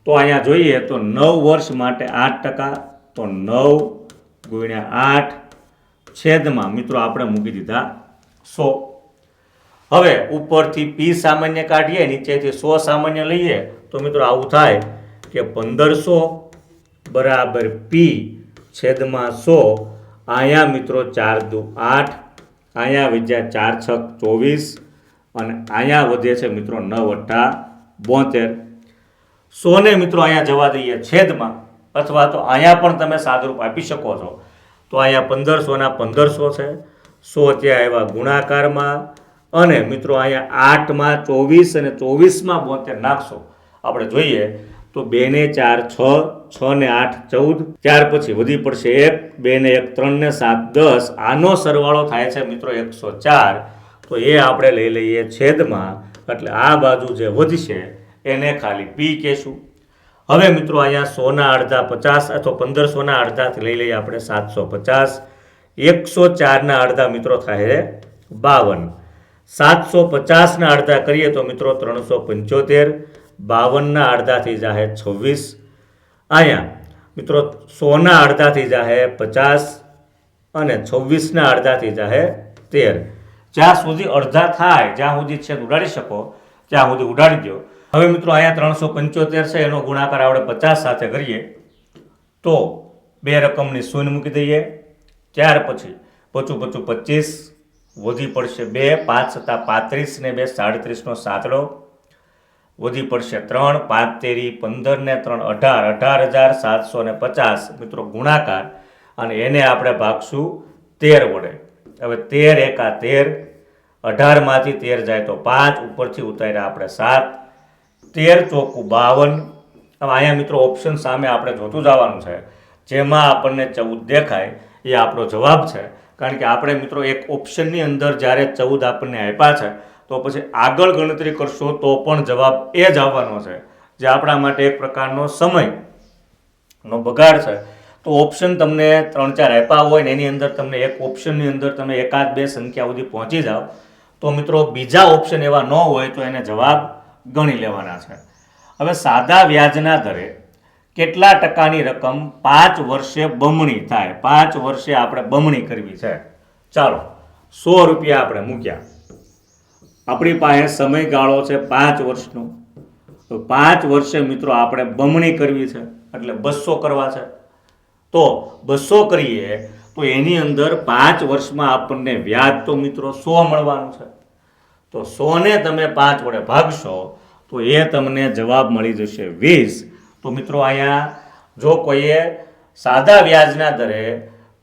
તો અહીંયા જોઈએ તો 9 વર્ષ માટે 8%, તો 9 ગુણ્યા 8 છેદમાં મિત્રો આપણે મૂકી દીધા 100. હવે ઉપરથી પી સામાન્ય કાઢીએ, નીચેથી 100 સામાન્ય લઈએ તો મિત્રો આવું થાય કે 1500 બરાબર પી છેદમાં 100. અહીંયા મિત્રો 4 દુ 8, અહીંયા વધ્યા 4 છક 24 અને અહીંયા વધે છે મિત્રો 9 અઠ્ઠા 72. 100 ને મિત્રો અહીંયા જવા દઈએ છેદમાં, અથવા તો અહીંયા પણ તમે સાદુરૂપ આપી શકો છો. તો અહીંયા 1500 ના 1500 છે, 100 ત્યાં આવ્યા ગુણાકારમાં, અને મિત્રો અહીંયા 8માં 24 અને 24માં 72 નાખશો. આપણે જોઈએ તો 2 ને 4 6, 6 ને 8 14, ત્યાર પછી વધી પડશે 1, 2 ને 1 3 ને 7 10. આનો સરવાળો થાય છે મિત્રો 104. તો એ આપણે લઈ લઈએ છેદમાં, એટલે આ બાજુ જે વધશે એને ખાલી પી કહેશું. હવે મિત્રો અહીંયા 100 ના અડધા 50 અથવા 1500 ના અડધાથી લઈ લઈએ આપણે 750. 104 ના અડધા મિત્રો થાય 52. 750 ના અડધા કરીએ તો મિત્રો 375. 52 ના અડધાથી જાહે 26. અહીંયા મિત્રો 100 ના અડધાથી જાહે 50 અને 26 ના અડધાથી જાહે 13. જ્યાં સુધી અડધા થાય જ્યાં સુધી છેદ ઉડાડી શકો ત્યાં સુધી ઉડાડી દો. હવે મિત્રો અહીંયા 375 છે, એનો ગુણાકાર આપણે 50 સાથે કરીએ તો બે રકમની શૂન્ય મૂકી દઈએ. ત્યાર પછી પચું 25 વધી પડશે 2, 5 સત્તા 35 ને 2 37 નો સાતડો વધી પડશે 3, 5 તેરી 15 ને 3 18, 18,750 મિત્રો ગુણાકાર, અને એને આપણે ભાગશું 13 વડે. હવે 13 એકા 13, 18 માંથી 13 જાય તો 5, ઉપરથી ઉતાર્યા આપણે 7, 13 ચોકું 52. હવે અહીંયા મિત્રો ઓપ્શન સામે આપણે જોતું જવાનું છે, જેમાં આપણને 14 દેખાય એ આપણો જવાબ છે. કારણ કે આપણે મિત્રો એક ઓપ્શનની અંદર જ્યારે 14 આપણને આપ્યા છે તો પછી આગળ ગણતરી કરશો તો પણ જવાબ એ જ આવવાનો છે, જે આપણા માટે એક પ્રકારનો સમયનો બગાડ છે. તો ઓપ્શન તમને 3-4 આપ્યા હોય ને એની અંદર તમને એક ઓપ્શનની અંદર તમે 1-2 સંખ્યા સુધી પહોંચી જાઓ તો મિત્રો બીજા ઓપ્શન એવા ન હોય તો એને જવાબ ગણી લેવાના છે. હવે સાદા વ્યાજના દરે કેટલા ટકાની રકમ 5 વર્ષે બમણી થાય? 5 વર્ષે આપણે બમણી કરવી છે. ચાલો 100 રૂપિયા આપણે મૂક્યા, આપણી પાસે સમયગાળો છે 5 વર્ષનો. તો 5 વર્ષે મિત્રો આપણે બમણી કરવી છે એટલે 200 કરવા છે. તો 200 કરીએ તો એની અંદર 5 વર્ષમાં આપણને વ્યાજ તો મિત્રો 100 મળવાનું છે. તો 100 ને તમે 5 વડે ભાગશો તો એ તમને જવાબ મળી જશે 20. તો મિત્રો અહીંયા જો કોઈએ સાદા વ્યાજના દરે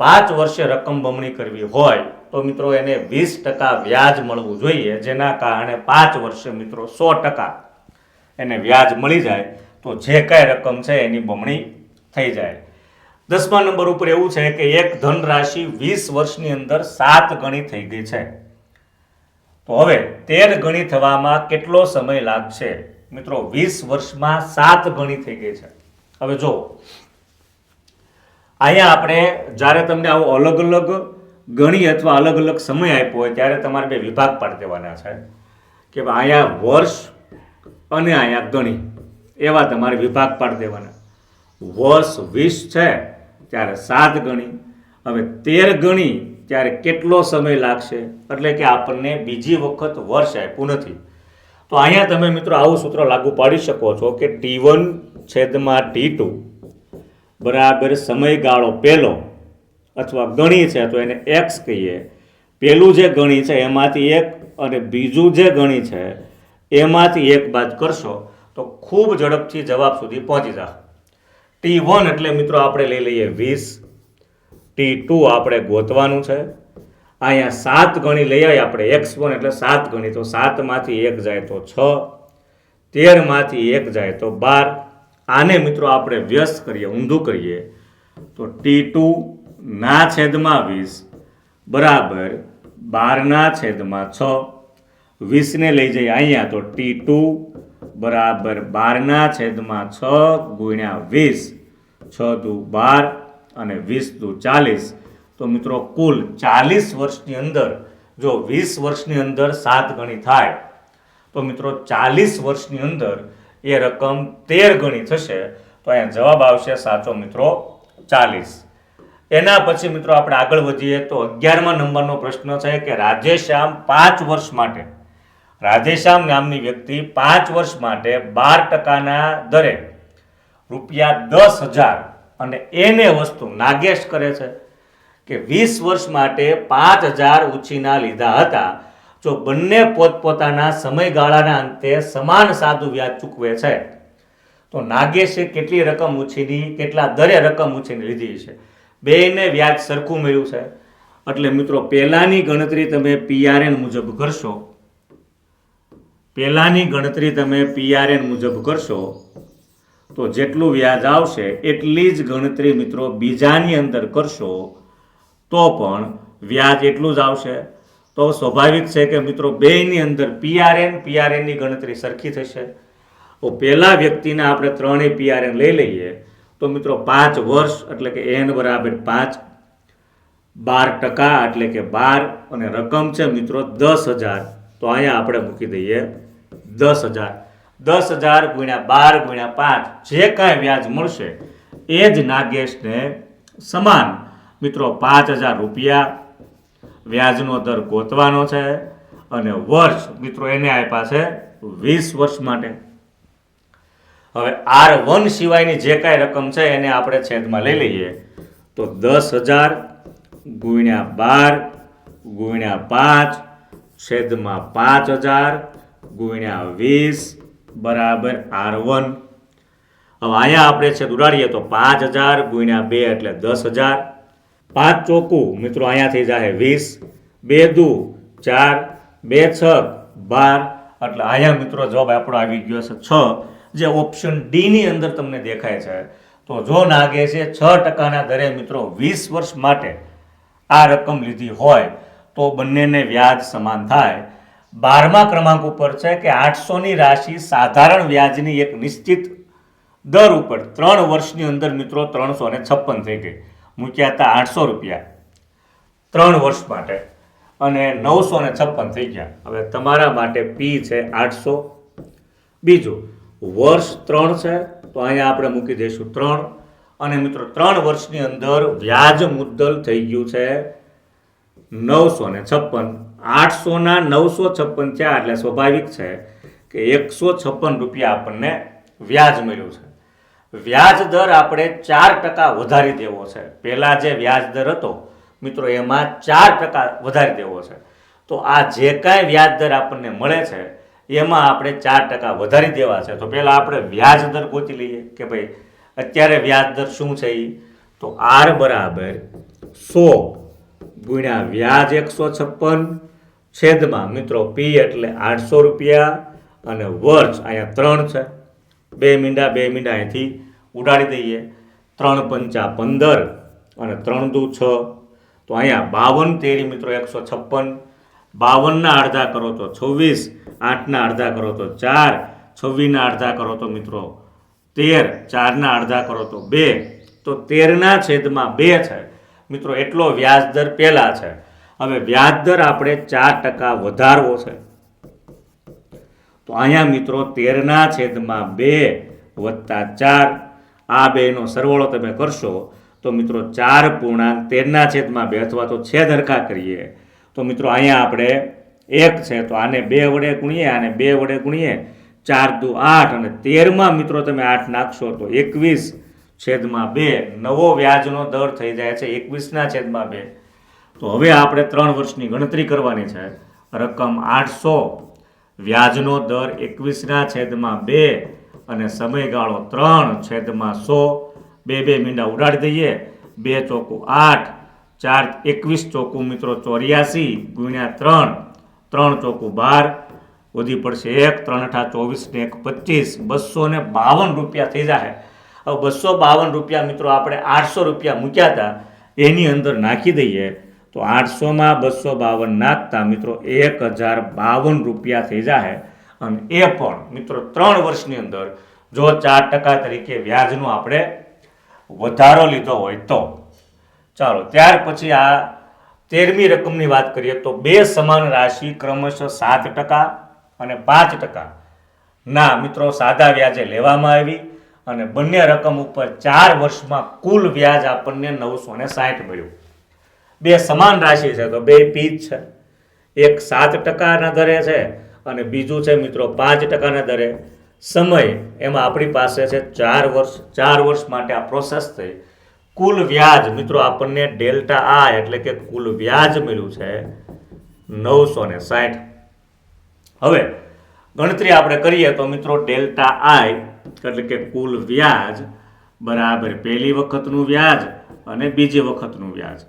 5 વર્ષે રકમ બમણી કરવી હોય તો મિત્રો એને 20% વ્યાજ મળવું જોઈએ, જેના કારણે 5 વર્ષે મિત્રો 100% એને વ્યાજ મળી જાય તો જે કાંઈ રકમ છે એની બમણી થઈ જાય. 10મા નંબર ઉપર એવું છે કે એક ધનરાશિ 20 વર્ષની અંદર 7 ગણી થઈ ગઈ છે. તો હવે 13 ગણી થવામાં કેટલો સમય લાગશે? મિત્રો 20 વર્ષમાં 7 ગણી થઈ ગઈ છે. હવે જો અહીંયા આપણે જ્યારે તમને આવો અલગ અલગ ગણી અથવા અલગ અલગ સમય આપ્યો હોય ત્યારે તમારે બે વિભાગ પાડી દેવાના છે કે અહીંયા વર્ષ અને અહીંયા ગણી, એવા તમારે વિભાગ પાડી દેવાના. વર્ષ 20 છે ત્યારે 7 ગણી. હવે 13 ગણી ત્યારે કેટલો સમય લાગશે? એટલે કે આપણને બીજી વખત વર્ષ આપ્યું નથી. તો અહીંયા તમે મિત્રો આવું સૂત્ર લાગુ પાડી શકો છો કે T1 છેદમાં T2 બરાબર સમયગાળો પહેલો, અથવા ગણી છે તો એને x કહીએ. પહેલું જે ગણી છે એમાંથી 1 અને બીજું જે ગણી છે એમાંથી 1 બાદ કરશો તો ખૂબ ઝડપથી જવાબ સુધી પહોંચી જાઓ. T1 એટલે મિત્રો આપણે લઈ લઈએ 20, T2 આપણે ગોતવાનું છે. અહીંયા 7 ગણી લઈ આવી આપણે, x1 એટલે 7 ગણી, તો 7 માંથી 1 જાય તો 6, 13 માંથી 1 જાય તો 12. આને મિત્રો આપણે વ્યસ્ત કરીએ, ઊંધું કરીએ તો T2 ના છેદમાં 20 બરાબર 12/6, 20 લઈ જઈએ અહીંયા તો T2 બરાબર 12/6 ગુણ્યા 20, 6 દુ 12 અને 20 દુ 40. તો મિત્રો કુલ 40 વર્ષની અંદર જો 20 વર્ષની અંદર 7 ગણી થાય તો મિત્રો 40 વર્ષની અંદર એ રકમ 13 ગણી થશે. તો અહીંયા જવાબ આવશે સાચો મિત્રો 40. એના પછી મિત્રો આપણે આગળ વધીએ તો 11મા નંબરનો પ્રશ્ન છે કે રાધેશ્યામ 5 વર્ષ માટે, રાધેશ્યામ નામની વ્યક્તિ 5 વર્ષ માટે 12% દરે ₹10,000 અને એને વસ્તુ નાગેશ કરે છે કે 20 વર્ષ માટે 5,000 ઉછીના લીધા હતા. જો બંને પોતપોતાના સમયગાળાના અંતે સમાન સાદું વ્યાજ ચૂકવે છે તો નાગેશે કેટલી રકમ ઉછીની, કેટલા દરે રકમ ઉછીની લીધી છે? બેયને વ્યાજ સરખું મળ્યું છે. એટલે મિત્રો પહેલાની ગણતરી તમે PRN મુજબ કરશો, પહેલાની ગણતરી તમે PRN મુજબ કરશો તો જેટલું વ્યાજ આવશે એટલી જ ગણતરી મિત્રો બીજાની અંદર કરશો તો પણ વ્યાજ એટલું જ આવશે. તો સ્વાભાવિક છે કે મિત્રો બેયની અંદર PRN ની ગણતરી સરખી થશે. તો પહેલા વ્યક્તિને આપણે ત્રણેય PRN લઈ લઈએ તો મિત્રો 5 વર્ષ એટલે કે N બરાબર 5, 12% એટલે કે 12 અને રકમ છે મિત્રો 10,000. તો અહીંયા આપણે મૂકી દઈએ 10,000. 10,000 ગુણ્યા 12 ગુણ્યા 5 જે કાંઈ વ્યાજ મળશે એ જ નાગેશને સમાન મિત્રો 5,000 રૂપિયા વ્યાજનો દર ગોતવાનો છે અને વર્ષ મિત્રો એને આપ્યા છે 20 વર્ષ માટે. હવે R1 સિવાયની જે કાંઈ રકમ છે એને આપણે છેદમાં લઈ લઈએ તો 10,000 ગુણ્યા 12 ગુણ્યા 5 છેદમાં 5,000 ગુણ્યા 20 બરાબર R1. હવે અહીંયા આપણે છેદ ઉડાડીએ તો 5,000 ગુણ્યા 2 એટલે 10,000. 5 ચોખ્ખું મિત્રો અહીંયા થઈ જાય 20, 2 દુ 4, 2 6 12 એટલે અહીંયા મિત્રો જવાબ આપણો આવી ગયો છે 6, જે ઓપ્શન ડી ની અંદર તમને દેખાય છે. તો જો નાગે છે 6% દરે મિત્રો 20 વર્ષ માટે આ રકમ લીધી હોય તો બંનેને વ્યાજ સમાન થાય. 12મા ક્રમાંક ઉપર છે કે 800ની રાશિ સાધારણ વ્યાજની એક નિશ્ચિત દર ઉપર 3 વર્ષની અંદર મિત્રો 356 થઈ ગઈ. મૂક્યા હતા 800 રૂપિયા 3 વર્ષ માટે અને 956 થઈ ગયા. હવે તમારા માટે P છે 800. બીજું વર્ષ 3 છે તો અહીંયા આપણે મૂકી દઈશું 3 અને મિત્રો 3 વર્ષની અંદર વ્યાજ મુદ્દલ થઈ ગયું છે 956. 800ના 956 થયા એટલે સ્વાભાવિક છે કે 156 રૂપિયા આપણને વ્યાજ મળ્યું છે. વ્યાજ દર આપણે 4% વધારી દેવો છે. પહેલા જે વ્યાજ દર હતો મિત્રો એમાં 4% વધારી દેવો છે. તો આ જે કાંઈ વ્યાજ દર આપણને મળે છે એમાં આપણે 4% વધારી દેવા છે. તો પહેલા આપણે વ્યાજ દર ગોતી લઈએ કે ભાઈ અત્યારે વ્યાજ દર શું છે એ તો R બરાબર 100 ગુણ્યા વ્યાજ 156 છેદમાં મિત્રો P એટલે 800 રૂપિયા અને વર્ષ અહીંયા 3 છે. 2 મીંડા અહીંથી ઉડાડી દઈએ. 3 પંચા 15 અને 3 દુ 6 તો અહીંયા 52 તેરી મિત્રો 156. 52ના અડધા કરો તો 26, 8ના અડધા કરો તો 4, 26ના અડધા કરો તો મિત્રો 13, 4ના અડધા કરો તો 2, તો 13ના છેદમાં 2 છે મિત્રો એટલો વ્યાજ દર પહેલા છે. હવે વ્યાજ દર આપણે 4% વધારવો છે તો અહીંયા મિત્રો 13ના છેદમાં 2 વત્તા 4 આ બેનો સરવાળો તમે કરશો તો મિત્રો 4 પૂર્ણાંક 13ના છેદમાં 2 અથવા તો છેદ હરખા કરીએ તો મિત્રો અહીંયા આપણે 1 છે તો આને 2 વડે ગુણીએ, આને 2 વડે ગુણીએ, 4 દુ 8 અને 13માં મિત્રો તમે 8 નાખશો તો 21 છેદમાં 2 નવો વ્યાજનો દર થઈ જાય છે 21ના છેદમાં 2. તો હવે આપણે 3 વર્ષની ગણતરી કરવાની છે. રકમ 800, વ્યાજનો દર 21ના છેદમાં 2 અને સમયગાળો 3 છેદમાં 100. 2 મીંડા ઉડાડી દઈએ. 2 ચોકું 8, 4 21 ચોકું મિત્રો 84 ગુણ્યા 3, 3 ચોકું 12 વધી પડશે 1, 3 અઠા 24 ને 1 25, 252 રૂપિયા થઈ જાય. હવે 252 રૂપિયા મિત્રો આપણે 800 રૂપિયા મૂક્યા હતા એની અંદર નાખી દઈએ તો 800માં 252 નાખતા મિત્રો 1052 રૂપિયા થઈ જાય. અને એ પણ મિત્રો 3 વર્ષની અંદર જો 4% તરીકે વ્યાજનો આપણે વધારો લીધો હોય તો. ચાલો ત્યાર પછી આ 13મી રકમની વાત કરીએ તો બે સમાન રાશિ ક્રમશઃ 7% અને 5% ના મિત્રો સાદા વ્યાજે લેવામાં આવી અને બંને રકમ ઉપર 4 વર્ષમાં કુલ વ્યાજ આપણને 960 મળ્યું. બે સમાન રાશિ છે તો બે પી જ છે. એક 7%ના દરે છે અને બીજું છે મિત્રો 5%ના દરે. સમય એમાં આપણી પાસે છે 4 વર્ષ. 4 વર્ષ માટે આ પ્રોસેસ થઈ. કુલ વ્યાજ મિત્રો આપણને ડેલ્ટા આ એટલે કે કુલ વ્યાજ મળ્યું છે 960. હવે ગણતરી આપણે કરીએ તો મિત્રો ડેલ્ટા આઈ એટલે કે કુલ વ્યાજ બરાબર પહેલી વખતનું વ્યાજ અને બીજી વખતનું વ્યાજ.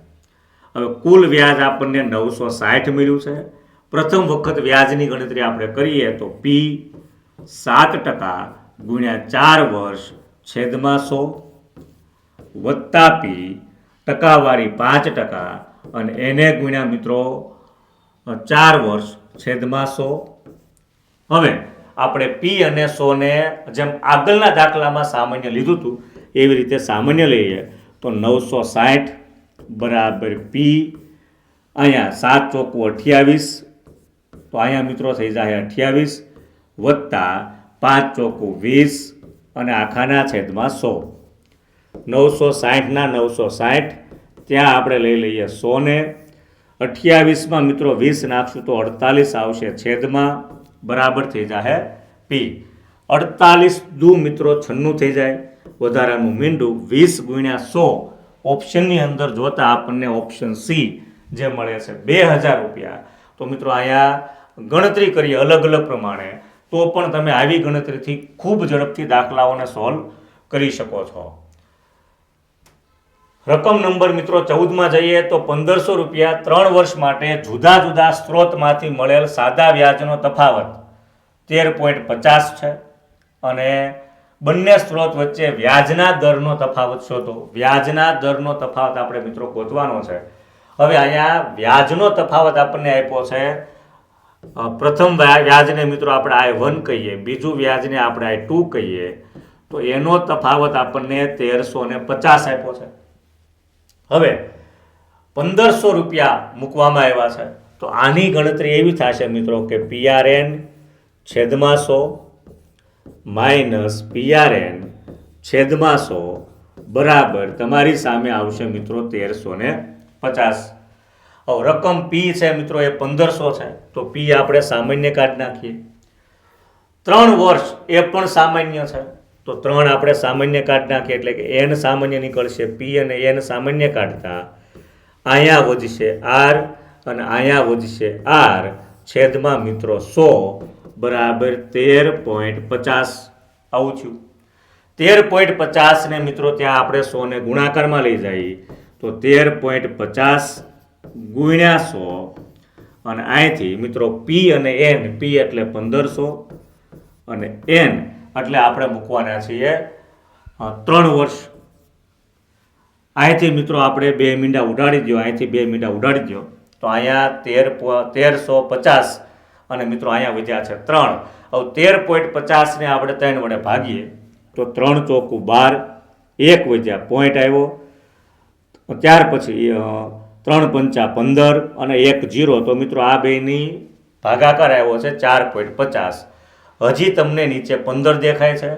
હવે કુલ વ્યાજ આપણને 960 મળ્યું છે. પ્રથમ વખત વ્યાજની ગણતરી આપણે કરીએ તો પી 7% ગુણ્યા 4 વર્ષ છેદમાં 100 વત્તા પી ટકાવારી 5% અને એને ગુણ્યા મિત્રો 4 વર્ષ છેદમાં 100. હવે આપણે પી અને 100 ને જેમ આગળના દાખલામાં સામાન્ય લીધું હતું એવી રીતે સામાન્ય લઈએ તો 960 બરાબર પી અહીંયા 7 ચોકું 28 તો અહીંયા મિત્રો થઈ જાય 28 વત્તા 5 ચોકું 20 અને આખાના છેદમાં 100. 960ના 960 ત્યાં આપણે લઈ લઈએ 100 ને 28માં મિત્રો 20 નાખશું તો 48 આવશે છેદમાં બરાબર થઈ જાય પી. 48 દુ મિત્રો 96 થઈ જાય. વધારાનું મીંડું 20 ગુણ્યા 100 ઓપ્શનની અંદર જોતા આપણને ઓપ્શન સી જે મળે છે 2000 રૂપિયા. તો મિત્રો અહીંયા ગણતરી કરીએ અલગ અલગ પ્રમાણે તો પણ તમે આવી ગણતરીથી ખૂબ ઝડપથી દાખલાઓને સોલ્વ કરી શકો છો. રકમ નંબર મિત્રો 14માં જઈએ તો 1500 રૂપિયા 3 વર્ષ માટે જુદા જુદા સ્ત્રોતમાંથી મળેલ સાદા વ્યાજનો તફાવત 13.50 છે અને બંને સ્ત્રોત વચ્ચે વ્યાજના દરનો તફાવત શોધો. વ્યાજના દરનો તફાવત આપણે મિત્રો ગોતવાનો છે. હવે અહીંયા વ્યાજનો તફાવત આપણને આપ્યો છે. પ્રથમ વ્યાજને મિત્રો આપણે I1 કહીએ, બીજું વ્યાજને આપણે I2 કહીએ તો એનો તફાવત આપણને 1350 આપ્યો છે. હવે 1500 રૂપિયા મૂકવામાં આવ્યા છે તો આની ગણતરી એવી થશે મિત્રો કે PRN છેદમાં 100 માઇનસ PRN છેદમાં 100 બરાબર તમારી સામે આવશે મિત્રો 1350. હવે રકમ પી છે મિત્રો એ 1500 છે તો પી આપણે સામાન્ય કાઢી નાખીએ. 3 વર્ષ એ પણ સામાન્ય છે તો 3 આપણે સામાન્ય કાઢી નાખીએ એટલે કે એન સામાન્ય નીકળશે. પી અને એન સામાન્ય કાઢતા અહીંયા વધશે આર અને અહીંયા વધશે આર છેદમાં મિત્રો 100 બરાબર 13.50 આવું થયું. 13.50 ને મિત્રો ત્યાં આપણે 100 ને ગુણાકારમાં લઈ જઈએ તો 13.50 ગુણ્યા 100 અને અહીંથી મિત્રો પી અને એન, પી એટલે 1500 અને એન એટલે આપણે મૂકવાના છીએ 3 વર્ષ. અહીંથી મિત્રો આપણે 2 મીંડા ઉડાડી દો, અહીંથી 2 મીંડા ઉડાડી દો તો અહીંયા 1350 અને મિત્રો અહીંયા વધ્યા છે 3. હવે 13.50 ને આપણે 3 વડે ભાગીએ તો 3 ચોકું 12, 1 વધ્યા પોઈન્ટ આવ્યો. ત્યાર પછી 3 પંચા 15 અને 1 0 તો મિત્રો આ બેની ભાગાકાર આવ્યો છે 4.50. હજી તમને નીચે 15 દેખાય છે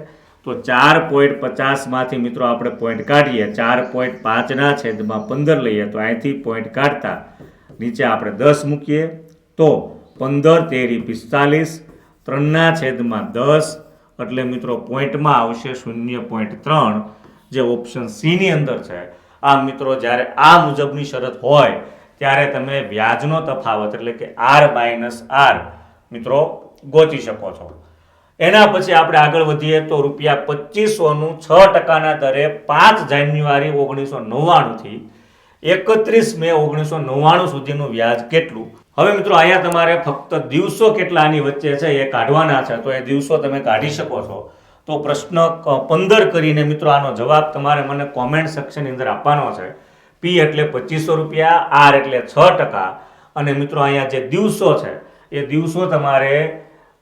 તો 4.50 માંથી મિત્રો આપણે પોઈન્ટ કાઢીએ. 4.5 ના છેદમાં 15 લઈએ તો અહીંથી પોઈન્ટ કાઢતા નીચે આપણે 10 મૂકીએ તો 15 તેરી 45, 3 ના છેદમાં 10 એટલે મિત્રો પોઈન્ટમાં આવશે 0.3 જે ઓપ્શન સી ની અંદર છે. આ મિત્રો જ્યારે આ મુજબની શરત હોય ત્યારે તમે વ્યાજનો તફાવત એટલે કે આર માઇનસ આર મિત્રો ગોતી શકો છો. એના પછી આપણે આગળ વધીએ તો ₹2500નું 6%ના દરે 5 જાન્યુઆરી 1999 થી 31 મે 1999 સુધીનું વ્યાજ કેટલું? હવે મિત્રો અહીંયા તમારે ફક્ત દિવસો કેટલા આની વચ્ચે છે એ કાઢવાના છે તો એ દિવસો તમે કાઢી શકો છો. તો પ્રશ્ન 15 કરીને મિત્રો આનો જવાબ તમારે મને કોમેન્ટ સેક્શનની અંદર આપવાનો છે. પી એટલે 2500 રૂપિયા, આર એટલે 6%, અને મિત્રો અહીંયા જે દિવસો છે એ દિવસો તમારે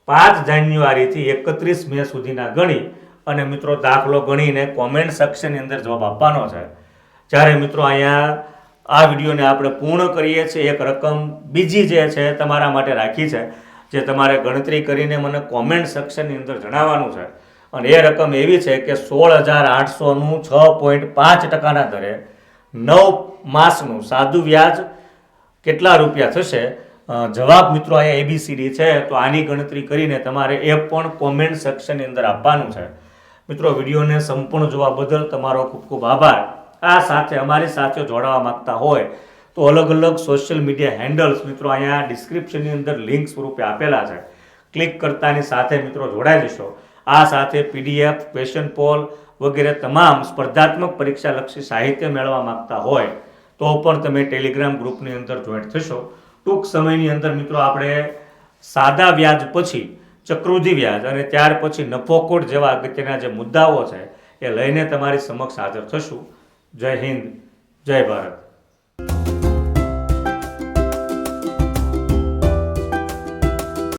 5 જાન્યુઆરીથી 31 મે સુધીના ગણી અને મિત્રો દાખલો ગણીને કોમેન્ટ સેક્શનની અંદર જવાબ આપવાનો છે. જ્યારે મિત્રો અહીંયા આ વિડીયોને આપણે પૂર્ણ કરીએ છીએ, એક રકમ બીજી જે છે તમારા માટે રાખી છે, જે તમારે ગણતરી કરીને મને કોમેન્ટ સેક્શનની અંદર જણાવવાનું છે. અને એ રકમ એવી છે કે 16,800નું 6.5%ના દરે 9 માસનું સાદું વ્યાજ કેટલા રૂપિયા થશે? જવાબ મિત્રો અહીંયા ABCD છે, તો આની ગણતરી કરીને તમારે એ પણ કોમેન્ટ સેક્શનની અંદર આપવાનું છે. મિત્રો વિડીયોને સંપૂર્ણ જોવા બદલ તમારો ખૂબ ખૂબ આભાર. આ સાથે અમારી સાથે જોડાવા માંગતા હોય તો અલગ અલગ સોશિયલ મીડિયા હેન્ડલ્સ મિત્રો અહીંયા ડિસ્ક્રિપ્શનની અંદર લિંક સ્વરૂપે આપેલા છે. ક્લિક કરતાની સાથે મિત્રો જોડાઈ જશો. આ સાથે PDF, ક્વેશ્ચન પોલ વગેરે તમામ સ્પર્ધાત્મક પરીક્ષાલક્ષી સાહિત્ય મેળવવા માંગતા હોય તો પણ તમે ટેલિગ્રામ ગ્રુપની અંદર જોઈન્ટ થશો. ટૂંક સમયની અંદર મિત્રો આપણે સાદા વ્યાજ પછી ચક્રવૃદ્ધિ વ્યાજ અને ત્યાર પછી નફોખોટ જેવા અગત્યના જે મુદ્દાઓ છે એ લઈને તમારી સમક્ષ હાજર થશું. જય હિન્દ, જય ભારત.